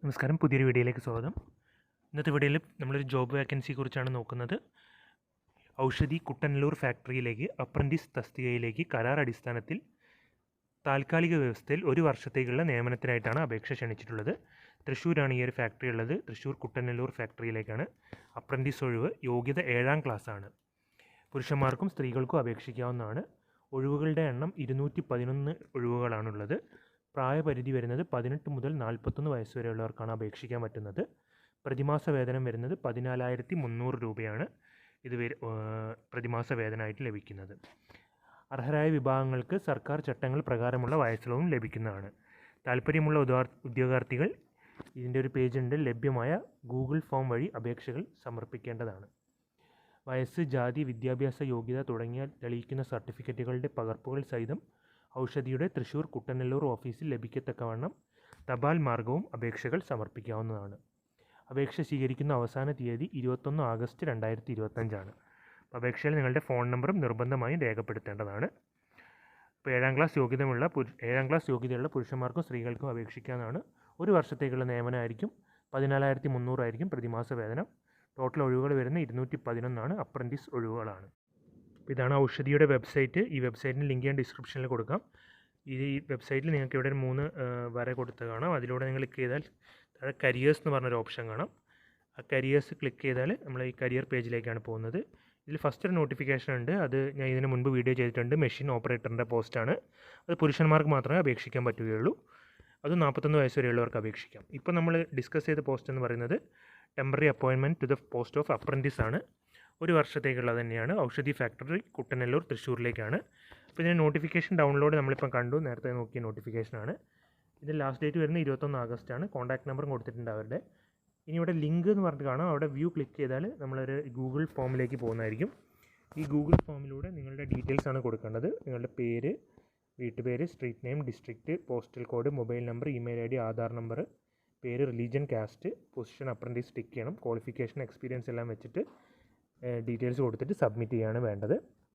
നമസ്കാരം, പുതിയൊരു വീഡിയോയിലേക്ക് സ്വാഗതം. ഇന്നത്തെ വീഡിയോയിൽ നമ്മളൊരു ജോബ് വേക്കൻസിയെ കുറിച്ചാണ് നോക്കുന്നത്. ഔഷധി കുട്ടനല്ലൂർ ഫാക്ടറിയിലേക്ക് അപ്രൻറ്റീസ് തസ്തികയിലേക്ക് കരാർ അടിസ്ഥാനത്തിൽ താൽക്കാലിക വ്യവസ്ഥയിൽ 1 വർഷത്തേക്കുള്ള നിയമനത്തിനായിട്ടാണ് അപേക്ഷ ക്ഷണിച്ചിട്ടുള്ളത്. തൃശ്ശൂരാണ് ഈ ഒരു ഫാക്ടറി ഉള്ളത്. തൃശ്ശൂർ കുട്ടനല്ലൂർ ഫാക്ടറിയിലേക്കാണ്. അപ്രൻറ്റീസ് ഒഴിവ്, യോഗ്യത 7ാം ക്ലാസ്സാണ്. പുരുഷന്മാർക്കും സ്ത്രീകൾക്കും അപേക്ഷിക്കാവുന്നതാണ്. ഒഴിവുകളുടെ എണ്ണം 211 ഒഴിവുകളാണുള്ളത്. പ്രായപരിധി വരുന്നത് 18 മുതൽ 41 വയസ്സ് വരെയുള്ളവർക്കാണ് അപേക്ഷിക്കാൻ പറ്റുന്നത്. പ്രതിമാസ വേതനം വരുന്നത് 14,300 രൂപയാണ് ഇത് പ്രതിമാസ വേതനമായിട്ട് ലഭിക്കുന്നത്. അർഹരായ വിഭാഗങ്ങൾക്ക് സർക്കാർ ചട്ടങ്ങൾ പ്രകാരമുള്ള വയസ്സിളവും ലഭിക്കുന്നതാണ്. താല്പര്യമുള്ള ഉദ്യോഗാർത്ഥികൾ ഇതിൻ്റെ ഒരു പേജുണ്ട്, ലഭ്യമായ ഗൂഗിൾ ഫോം വഴി അപേക്ഷകൾ സമർപ്പിക്കേണ്ടതാണ്. വയസ്സ്, ജാതി, വിദ്യാഭ്യാസ യോഗ്യത തുടങ്ങിയ തെളിയിക്കുന്ന സർട്ടിഫിക്കറ്റുകളുടെ പകർപ്പുകൾ സഹിതം ഔഷധിയുടെ തൃശ്ശൂർ കുട്ടനല്ലൂർ ഓഫീസിൽ ലഭിക്കത്തക്കവണ്ണം തപാൽ മാർഗവും അപേക്ഷകൾ സമർപ്പിക്കാവുന്നതാണ്. അപേക്ഷ സ്വീകരിക്കുന്ന അവസാന തീയതി 21 ആഗസ്റ്റ് 2025. അപേക്ഷയിൽ നിങ്ങളുടെ ഫോൺ നമ്പറും നിർബന്ധമായും രേഖപ്പെടുത്തേണ്ടതാണ്. ഇപ്പോൾ 7ാം ക്ലാസ് യോഗ്യതയുള്ള പുരുഷന്മാർക്കും സ്ത്രീകൾക്കും അപേക്ഷിക്കാവുന്നതാണ്. 1 വർഷത്തേക്കുള്ള നിയമനമായിരിക്കും. 14,300 ആയിരിക്കും പ്രതിമാസ വേതനം. ടോട്ടൽ ഒഴിവുകൾ വരുന്ന 211 അപ്രൻറ്റീസ് ഒഴിവുകളാണ്. ഇതാണ് ഔഷധിയുടെ വെബ്സൈറ്റ്. ഈ വെബ്സൈറ്റിൻ്റെ ലിങ്ക് ഞാൻ ഡിസ്ക്രിപ്ഷനിൽ കൊടുക്കാം. ഈ വെബ്സൈറ്റിൽ നിങ്ങൾക്ക് ഇവിടെ 3 വര കൊടുത്ത് കാണാം. അതിലൂടെ നിങ്ങൾ ക്ലിക്ക് ചെയ്താൽ താഴെ കരിയേഴ്സ് എന്ന് പറഞ്ഞൊരു ഓപ്ഷൻ കാണാം. ആ കരിയേഴ്സ് ക്ലിക്ക് ചെയ്താൽ നമ്മൾ ഈ കരിയർ പേജിലേക്കാണ് പോകുന്നത്. ഇതിൽ ഫസ്റ്റ് ഒരു നോട്ടിഫിക്കേഷൻ ഉണ്ട്. അത് ഞാൻ ഇതിന് മുൻപ് വീഡിയോ ചെയ്തിട്ടുണ്ട്. മെഷീൻ ഓപ്പറേറ്ററിൻ്റെ പോസ്റ്റാണ്. അത് പുരുഷന്മാർക്ക് മാത്രമേ അപേക്ഷിക്കാൻ പറ്റുകയുള്ളൂ. അത് 41 വയസ്സ് വരെയുള്ളവർക്ക് അപേക്ഷിക്കാം. ഇപ്പോൾ നമ്മൾ ഡിസ്കസ് ചെയ്ത പോസ്റ്റ് എന്ന് പറയുന്നത് temporary appointment to the post of apprentice ആണ്. 1 വർഷത്തേക്കുള്ളത് തന്നെയാണ്. ഔഷധി ഫാക്ടറി കുട്ടനല്ലൂർ തൃശ്ശൂരിലേക്കാണ്. അപ്പോൾ ഇതിന് നോട്ടിഫിക്കേഷൻ ഡൗൺലോഡ് നമ്മളിപ്പം കണ്ടു, നേരത്തെ നോക്കിയ നോട്ടിഫിക്കേഷനാണ്. ഇതിൻ്റെ ലാസ്റ്റ് ഡേറ്റ് വരുന്നത് 21 ആഗസ്റ്റ് ആണ്. കോൺടാക്ട് നമ്പറും കൊടുത്തിട്ടുണ്ട് അവരുടെ. ഇനി ഇവിടെ ലിങ്ക് എന്ന് പറഞ്ഞിട്ട് കാണാം. അവിടെ വ്യൂ ക്ലിക്ക് ചെയ്താൽ നമ്മളൊരു ഗൂഗിൾ ഫോമിലേക്ക് പോകുന്നതായിരിക്കും. ഈ ഗൂഗിൾ ഫോമിലൂടെ നിങ്ങളുടെ ഡീറ്റെയിൽസ് ആണ് കൊടുക്കേണ്ടത്. നിങ്ങളുടെ പേര്, വീട്ടുപേര്, street name, district, postal code, mobile number, email ID, Aadhaar number, പേര്, religion, caste, position, apprentice tick ചെയ്യണം. ക്വാളിഫിക്കേഷൻ, എക്സ്പീരിയൻസ് എല്ലാം വെച്ചിട്ട് ഡീറ്റെയിൽസ് കൊടുത്തിട്ട് സബ്മിറ്റ് ചെയ്യാണ് വേണ്ടത്.